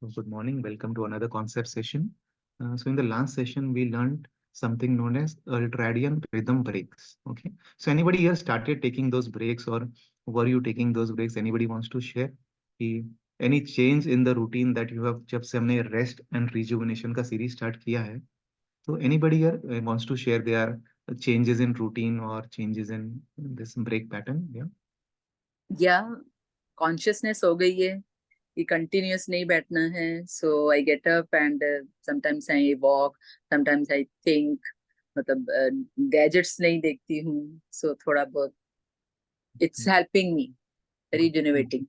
So good morning. Welcome to another concept session. So in the last session, we learned something known as ultradian rhythm breaks. Okay. So anybody here started taking those breaks, or were you taking those breaks? Anybody wants to share? कि any change in the routine that you have जब से हमने rest and rejuvenation का series start किया है, so anybody here wants to share their changes in routine or changes in this break pattern? Yeah. या consciousness हो गई है कि कंटिन्यूअस नहीं बैठना है. So I get up and sometimes I walk, sometimes I think. मतलब गैजेट्स नहीं देखती हूँ. सो थोड़ा बहुत it's helping me rejuvenating.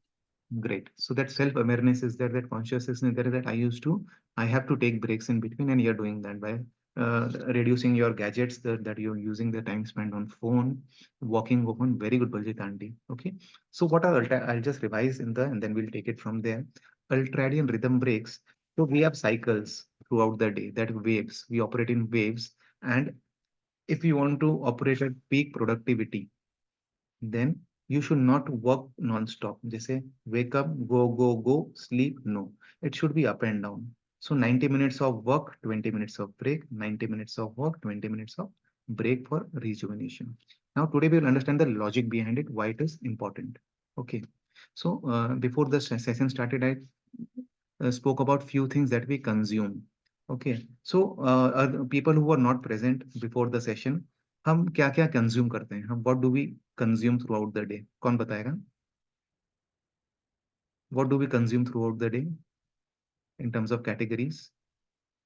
Great. So that self-awareness is there, that consciousness is there, that I have to take breaks in between, and you're doing that by reducing your gadgets that you're using the time spent on phone, walking on. Very good, Baljeet Aunty. Okay. So what are I'll just revise and then we'll take it from there. Ultradian rhythm breaks. So we have cycles throughout the day, that waves. We operate in waves, and if you want to operate at peak productivity, then you should not work non-stop. Jैसे wake up, go, sleep. No, it should be up and down. So 90 minutes of work, 20 minutes of break, 90 minutes of work, 20 minutes of break for rejuvenation. Now today we will understand the logic behind it, why it is important. Okay. So before the session started, I spoke about few things that we consume. Okay. So people who were not present before the session, हम क्या क्या consume करते हैं, हम what do we consume throughout the day, कौन बताएगा? What do we consume throughout the day in terms of categories?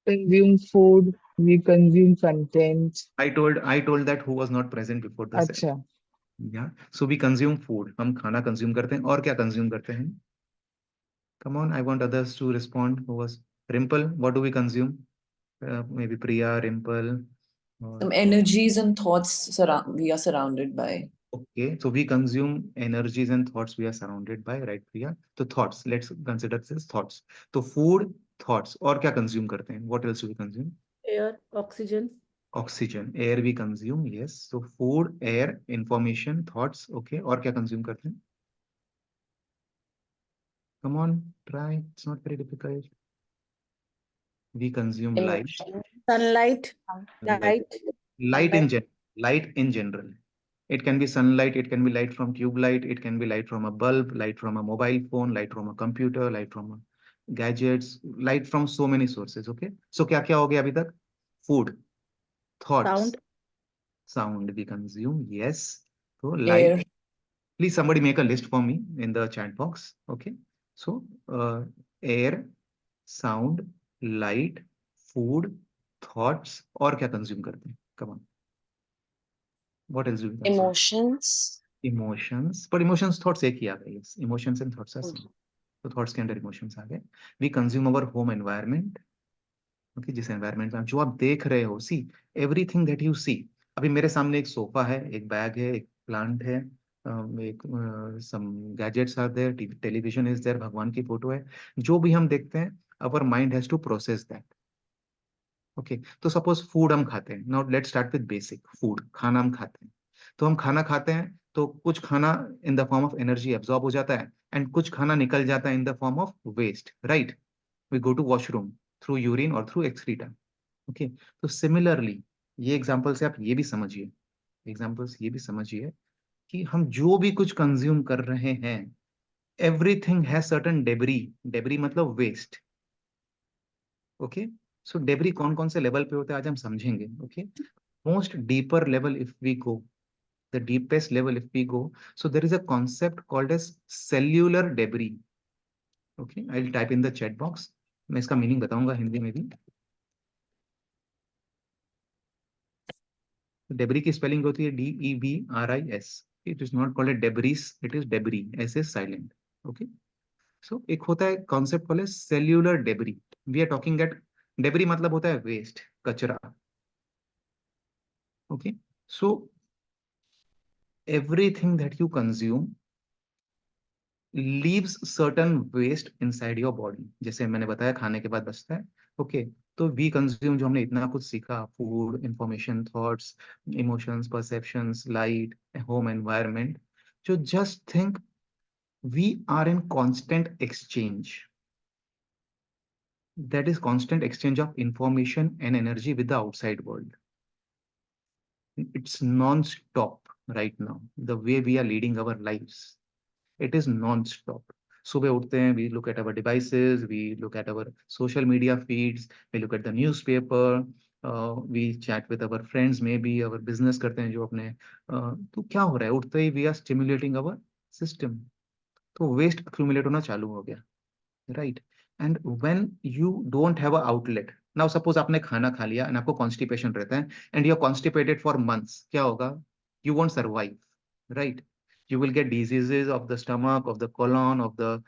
Consume food, we consume content. I told that who was not present before the session. अच्छा. Yeah, so we consume food, हम खाना consume करते हैं, और क्या consume करते हैं? Come on, I want others to respond. Who was? Rimple, what do we consume? Maybe Priya, Rimple. Some energies and thoughts we are surrounded by. Okay, so we consume energies and thoughts we are surrounded by, right, Priya? So thoughts, let's consider this thoughts. So food, thoughts, और क्या consume करते हैं? What else do we consume? Air, oxygen. Oxygen, air we consume, yes. So food, air, information, thoughts, okay. और क्या consume करते हैं? Come on, try. It's not very difficult. We consume light. Sunlight, light. Light in general. It can be sunlight, it can be light from tube light, it can be light from a bulb, light from a mobile phone, light from a computer, light from a gadgets, light from so many sources. Okay. So क्या क्या हो गया अभी तक? Food, thoughts, sound we consume. Yes. So light. Air. Please somebody make a list for me in the chat box. Okay. So air, sound, light, food, thoughts, और क्या consume करते हैं? Come on. What else do we consume? Emotions. Emotions. But emotions, thoughts एक ही आ गए. Yes. Emotions and thoughts are same. तो thoughts के अंदर emotions आ गए. We consume our home environment. Okay, जिस environment में जो आप देख रहे हो, see everything that you see. अभी मेरे सामने एक सोफा है, एक बैग है, एक प्लांट है, एक some gadgets are there, television is there, भगवान की फोटो है. जो भी हम देखते हैं, our mind has to process that. Okay तो सपोज फूड हम खाते हैं. Now let's start with basic food. खाना हम खाते हैं, तो हम खाना खाते हैं तो कुछ खाना in the form of energy absorb हो जाता है, एंड कुछ खाना निकल जाता है in the form of waste, right? We go to washroom through urine और थ्रू एक्सक्रीटा. ओके, तो सिमिलरली ये एग्जांपल से आप ये भी समझिए, एग्जांपल्स ये भी समझिए कि हम जो भी कुछ कंज्यूम कर रहे हैं, everything has certain debris. Debris मतलब वेस्ट. ओके, सो डेब्री कौन कौन से लेवल पे होते हैं आज हम समझेंगे. Okay, most deeper level if we go, the deepest level if we go, so there is a concept called as cellular debris. Okay, I'll type in the chat box. मैं इसका मीनिंग बताऊंगा हिंदी में भी. डेब्री की spelling होती है DEBRIS. It is not called debris, it is debris. S is silent. Okay, so एक होता है concept called cellular debris. We are talking at debris मतलब होता है वेस्ट, कचरा. Okay, so everything that you consume leaves certain waste inside your body. जैसे मैंने बताया खाने के बाद बचता है. ओके, तो वी कंज्यूम, जो हमने इतना कुछ सीखा, food, information, thoughts, emotions, perceptions, light, home environment, जो just think we are in constant exchange. That is constant exchange of information and energy with the outside world. It's non-stop right now. The way we are leading our lives, it is non-stop. सुबह उठते हैं, we look at our devices, we look at our social media feeds, we look at the newspaper, we chat with our friends, maybe our business करते हैं जो अपने तो क्या हो रहा है, उठते ही we are stimulating our system. तो waste accumulate होना चालू हो गया, right? And when you don't have a outlet, now suppose आपने खाना खा लिया and आपको constipation रहता है and you're constipated for months, क्या होगा? You won't survive, right? You will get diseases of the stomach, of the colon, of the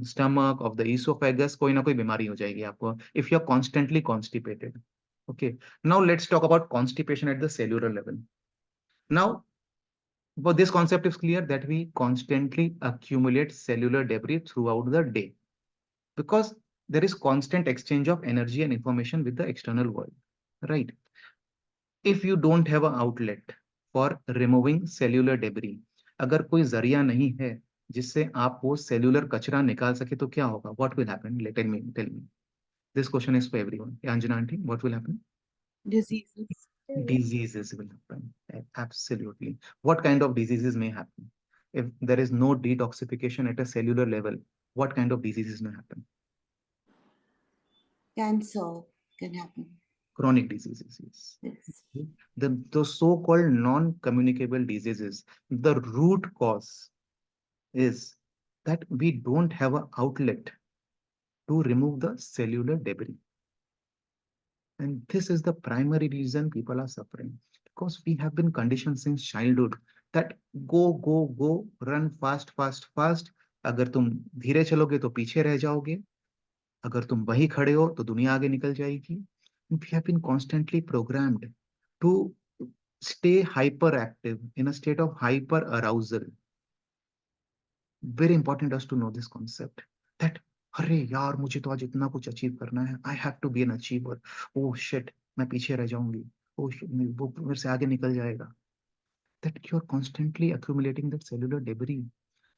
stomach, of the esophagus, कोई ना कोई बीमारी हो जाएगी आपको if you're constantly constipated. Okay, now let's talk about constipation at the cellular level. Now, but this concept is clear that we constantly accumulate cellular debris throughout the day, because there is constant exchange of energy and information with the external world, right? If you don't have an outlet for removing cellular debris, अगर कोई जरिया नहीं है जिससे आप वो cellular कचरा निकाल सके तो क्या होगा? What will happen? Tell me. This question is for everyone. Anjana aunty, what will happen? Diseases. Diseases will happen. Absolutely. What kind of diseases may happen? If there is no detoxification at a cellular level, what kind of diseases may happen? Cancer can happen. Chronic diseases, yes. Yes. The so-called non-communicable diseases, the root cause is that we don't have an outlet to remove the cellular debris. And this is the primary reason people are suffering, because we have been conditioned since childhood that go, run fast, fast, fast. अगर तुम धीरे चलोगे तो पीछे रह जाओगे, अगर तुम वहीं खड़े हो तो दुनिया आगे निकल जाएगी. We have been constantly programmed to stay hyperactive in a state of hyper arousal. Very important us to know this concept that अरे यार मुझे तो आज इतना कुछ अचीव करना है, I have to be an achiever. Oh shit, मैं पीछे रह जाऊंगी. Oh shit, वो मेरे से आगे निकल जाएगा. That you're constantly accumulating that cellular debris.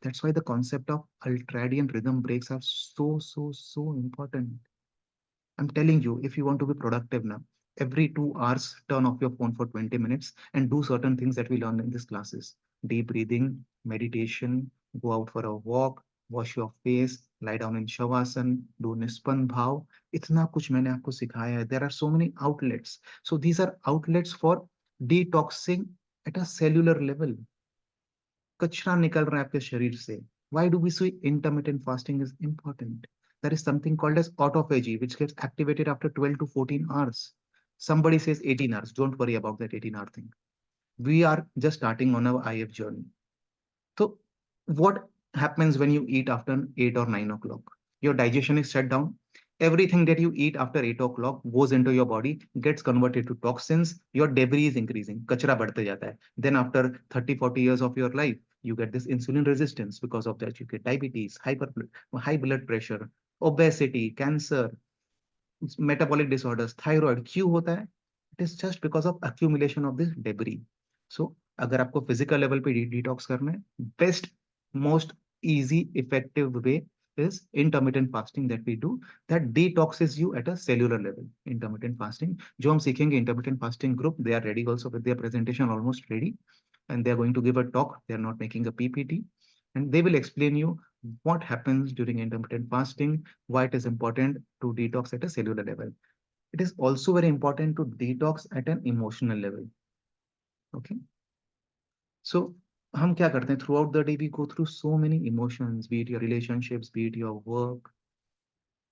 That's why the concept of ultradian rhythm breaks are so important. I'm telling you, if you want to be productive now, every 2 hours, turn off your phone for 20 minutes and do certain things that we learn in these classes. Deep breathing, meditation, go out for a walk, wash your face, lie down in shavasana, do nispan bhav. इतना कुछ मैंने आपको सिखाया है. There are so many outlets. So these are outlets for detoxing at a cellular level. कचरा निकल रहा है आपके शरीर से. Why do we say intermittent fasting is important? There is something called as autophagy, which gets activated after 12 to 14 hours. Somebody says 18 hours. Don't worry about that 18-hour thing. We are just starting on our IF journey. So what happens when you eat after 8 or 9 o'clock? Your digestion is shut down. Everything that you eat after 8 o'clock goes into your body, gets converted to toxins. Your debris is increasing. कचरा बढ़ते जाता है. Then after 30-40 years of your life, you get this insulin resistance. Because of that, you get diabetes, high blood pressure, obesity, cancer, metabolic disorders, thyroid. क्यों होता है? It is just because of accumulation of this debris. So अगर आपको physical level पे detox करना है, best, most easy, effective way is intermittent fasting that we do, that detoxes you at a cellular level. Intermittent fasting जो हम सीखेंगे, intermittent fasting group, they are ready also with their presentation almost ready, and they are going to give a talk. They are not making a PPT, and they will explain you what happens during intermittent fasting, why it is important to detox at a cellular level. It is also very important to detox at an emotional level. Okay. So हम क्या करते हैं? Throughout the day, we go through so many emotions, be it your relationships, be it your work.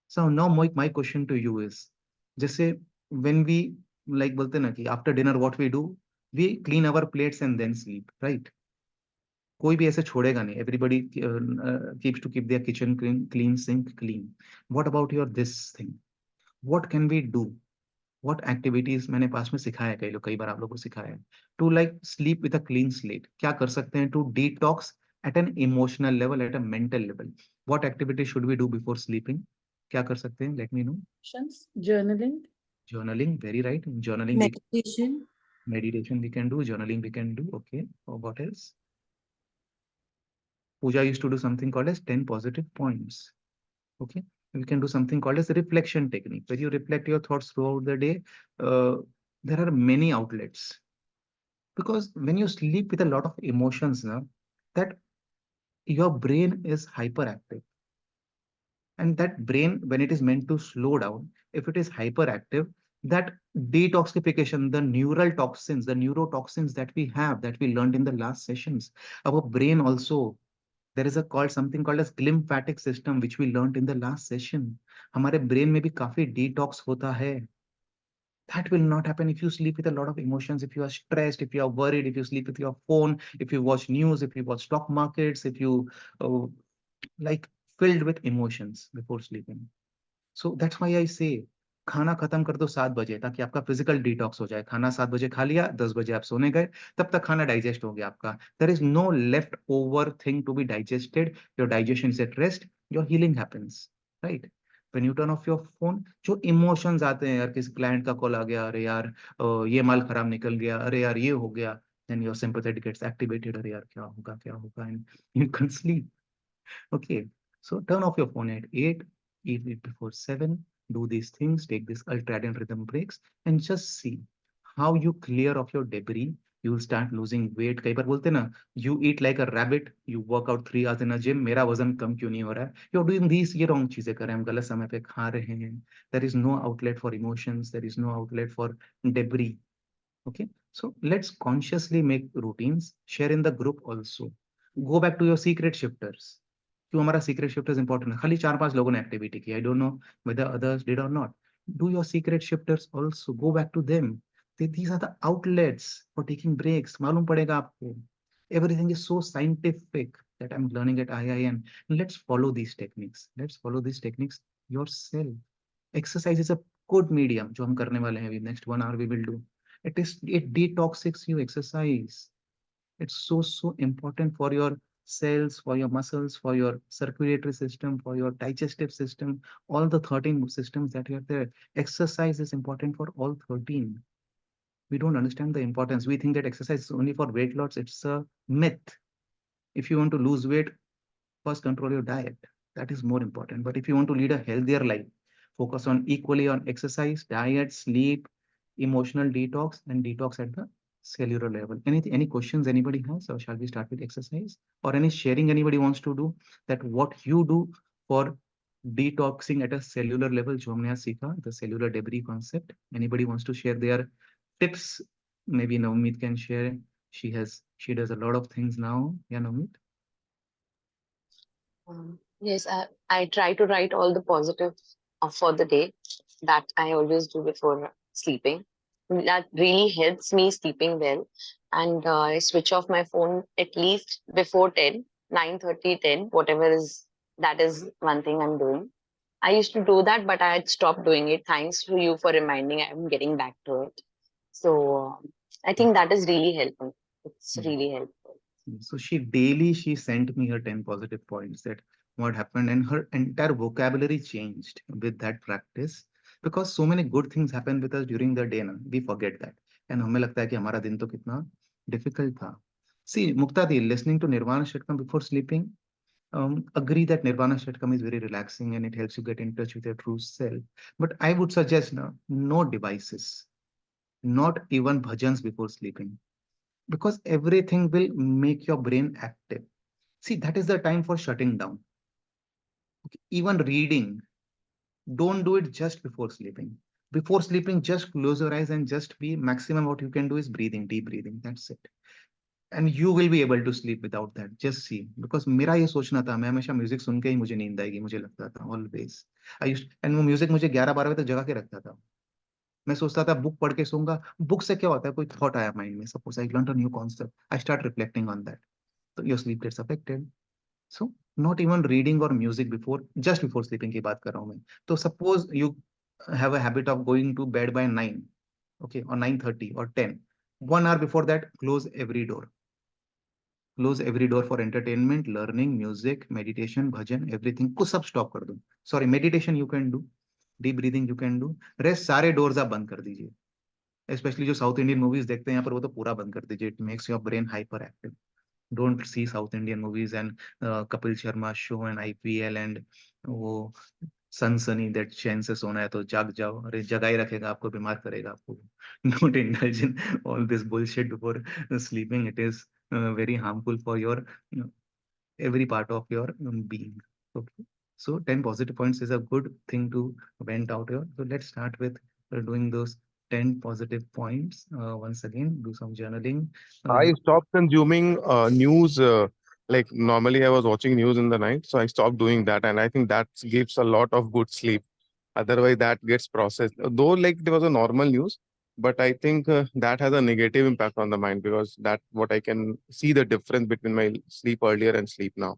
So now my question to you is, जैसे when we like बोलते हैं ना कि after dinner what we do, we clean our plates and then sleep, right? कोई भी ऐसे छोड़ेगा नहीं. Everybody keeps to keep their kitchen clean, sink clean. What about your this thing? What can we do? What activities मैंने पास में सिखाया है, कई बार आप लोगों को सिखाया है, to like sleep with a clean slate. क्या कर सकते हैं to detox at an emotional level, at a mental level? What activity should we do before sleeping? क्या कर सकते हैं? Let me know. Journaling. Journaling, very right. Journaling, Meditation. meditation we can do, journaling we can do. Okay. Or what else? Pooja used to do something called as 10 positive points. Okay. we can do something called as reflection technique, where you reflect your thoughts throughout the day. uh, there are many outlets, because when you sleep with a lot of emotions now, that your brain is hyperactive, and that brain, when it is meant to slow down, if it is hyperactive, that detoxification, the neural toxins, the neurotoxins that we have, that we learned in the last sessions, our brain also, there is a called something called as glymphatic system, which we learned in the last session. हमारे brain में भी काफी detox होता है. That will not happen if you sleep with a lot of emotions, if you are stressed, if you are worried, if you sleep with your phone, if you watch news, if you watch stock markets, if you uh, like filled with emotions before sleeping. So that's why I say खाना खत्म कर दो 7 बजे, ताकि आपका physical detox हो जाए. खाना 7 बजे खा लिया, 10 बजे आप सोने गए, तब तक खाना डाइजेस्ट हो गया आपका. There is no left over thing to be digested. Your digestion is at rest, your healing happens, right. When you turn off your phone, जो इमोशंस आते हैं, यार किसी क्लाइंट का कॉल आ गया, अरे यार ये माल खराब निकल गया, अरे यार ये हो गया, then your sympathetic gets activated, अरे यार क्या होगा, and you can't sleep. Okay, so turn off your phone at 8, eat it before 7, do these things, take this ultradian rhythm breaks, and just see how you clear off your debris. You will start losing weight. कई बार बोलते ना, you eat like a rabbit, you work out 3 hours in a gym, मेरा वजन कम क्यों नहीं हो रहा है? You're doing these, ये wrong चीजें कर रहे हैं, हम गलत समय पे खा रहे हैं. There is no outlet for emotions, there is no outlet for debris. Okay, so let's consciously make routines, share in the group also. Go back to your secret shifters. क्यों हमारा सीक्रेट शिफ्टर्स इंपॉर्टेंट है? खाली 4-5 लोगों ने activity की, I don't know whether others did और not. Do your secret shifters also, go back to them. these are the outlets for taking breaks. मालूम पड़ेगा आपको. Everything is so scientific that I'm learning at IIN. Let's follow these techniques. Let's follow these techniques yourself. Exercise is a good medium. जो हम करने वाले हैं, next 1 hour we will do. It detoxifies you. Exercise. It's so important for your cells, for your muscles, for your circulatory system, for your digestive system, all the 13 systems that are there. Exercise is important for all 13. We don't understand the importance. We think that exercise is only for weight loss. It's a myth. If you want to lose weight, first control your diet. That is more important. But if you want to lead a healthier life, focus on equally on exercise, diet, sleep, emotional detox, and detox at the cellular level. Any questions anybody has, or shall we start with exercise? Or any sharing anybody wants to do, that what you do for detoxing at a cellular level, जो हमने आज सीखा, the cellular debris concept. Anybody wants to share their tips? Maybe Navmeet can share. She does a lot of things now. Yeah, Navmeet. Yes, I try to write all the positives for the day that I always do before sleeping. That really helps me sleeping well. And I switch off my phone at least before 10, 9:30, 10, whatever is, that is one thing I'm doing. I used to do that, but I had stopped doing it. Thanks to you for reminding. I'm getting back to it. So I think that is really helpful. It's really helpful. So she sent me her 10 positive points, that what happened, and her entire vocabulary changed with that practice, because so many good things happen with us during the day na, we forget that, and हमें लगता है कि हमारा दिन तो कितना difficult था. See, Muktadi, listening to Nirvana Shatkam before sleeping, agree that Nirvana Shatkam is very relaxing and it helps you get in touch with your true self. But I would suggest no devices, not even bhajans before sleeping, because everything will make your brain active. See, that is the time for shutting down. Okay. Even reading, don't do it just before sleeping. Before sleeping, just close your eyes and just be maximum what you can do is breathing, deep breathing. That's it. And you will be able to sleep without that. Just see. Because मेरा ये सोचना था, मैं हमेशा music सुन के ही मुझे नींद आएगी, मुझे लगता था always. And वो म्यूजिक मुझे 11-12 बजे तक जगा के रखता था. मैं सोचता था बुक पढ़ के सोऊंगा. बुक से क्या होता है, कोई थॉट आया माइंड में, suppose I learn a new concept, I start reflecting on that, so your sleep gets affected. So not even reading or music before, just before sleeping की बात कर रहा हूँ मैं. तो suppose you have a habit of going to bed by 9, okay, or 9:30 or 10. 1 hour before that, close every door. Close every door for entertainment, learning, music, meditation, bhajan, everything. कुछ सब stop कर दो. Sorry, meditation you can do, deep breathing you can do. Rest सारे doors आप बंद कर दीजिए. Especially जो साउथ इंडियन मूवीज देखते हैं यहाँ पर, वो तो पूरा बंद कर दीजिए. It makes your brain hyper active. Don't see South Indian movies and Kapil Sharma show and IPL and वो सनसनी दैट चैन से सोना है तो जाग जाओ, अरे जगा ही रखेगा आपको, बीमार करेगा आपको। Don't indulge in all this bullshit before sleeping. It is very harmful for your every part of your being. Okay, so 10 positive points is a good thing to vent out here. So let's start with doing those 10 positive points. Once again, do some journaling. I stopped consuming news. Like normally, I was watching news in the night, so I stopped doing that, and I think that gives a lot of good sleep. Otherwise, that gets processed. Though, like there was a normal news, but I think that has a negative impact on the mind because that what I can see the difference between my sleep earlier and sleep now.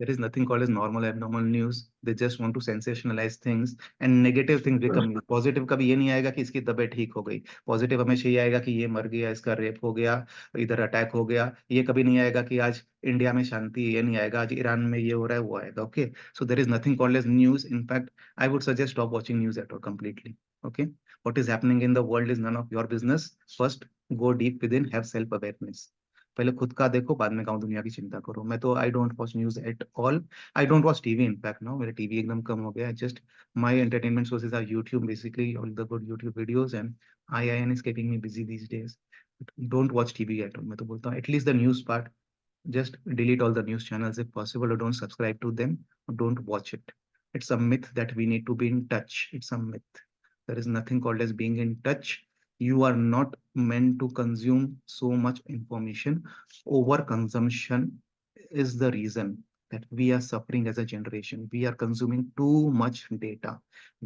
There is nothing called as normal abnormal news. They just want to sensationalize things and negative things become news. Positive कभी ये नहीं आएगा कि इसकी तबीयत ठीक हो गई. Positive हमेशा ये आएगा कि ये मर गया, इसका रेप हो गया, इधर अटैक हो गया. ये कभी नहीं आएगा कि आज इंडिया में शांति है, ये नहीं आएगा आज ईरान में ये हो रहा है, वो आएगा. Okay, so there is nothing called as news. In fact, I would suggest stop watching news at all completely. Okay, what is happening in the world is none of your business. First, go deep within, have self awareness. पहले खुद का देखो, बाद में गाँव दुनिया की चिंता करो. मैं तो I don't watch news at all. I don't watch TV in fact now. मेरा टीवी एकदम कम हो गया. Just my entertainment sources our YouTube basically, all the good YouTube videos, and I is keeping me busy these days. Don't watch TV at all. मैं तो बोलता हूँ at least the news part, just delete all the news channels if possible, or don't subscribe to them, or don't watch it. It's a myth that we need to be in touch. It's a myth. There is nothing called as being in touch. You are not meant to consume so much information. Overconsumption is the reason that we are suffering as a generation. We are consuming too much data.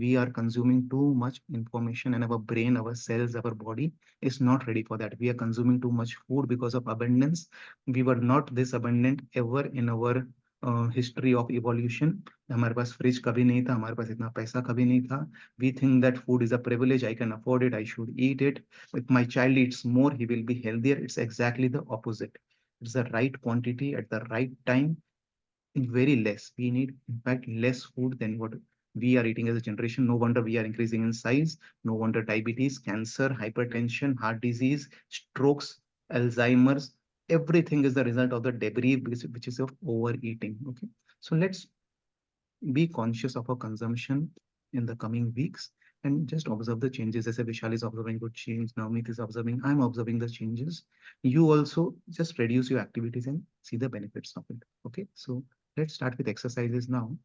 We are consuming too much information, and our brain, our cells, our body is not ready for that. We are consuming too much food because of abundance. We were not this abundant ever in our history of evolution. हमारे पास fridge कभी नहीं था, हमारे पास इतना पैसा कभी नहीं था. We think that food is a privilege. I can afford it, I should eat it. If my child eats more, he will be healthier. It's exactly the opposite. It's the right quantity at the right time, very less. We need, in fact, less food than what we are eating as a generation. No wonder we are increasing in size. No wonder diabetes, cancer, hypertension, heart disease, strokes, Alzheimer's, everything is the result of the debris which is of overeating. Okay, so let's be conscious of our consumption in the coming weeks and just observe the changes. As a Vishal is observing good change, Navneet is observing, I'm observing the changes. You also just reduce your activities and see the benefits of it. Okay, so let's start with exercises now.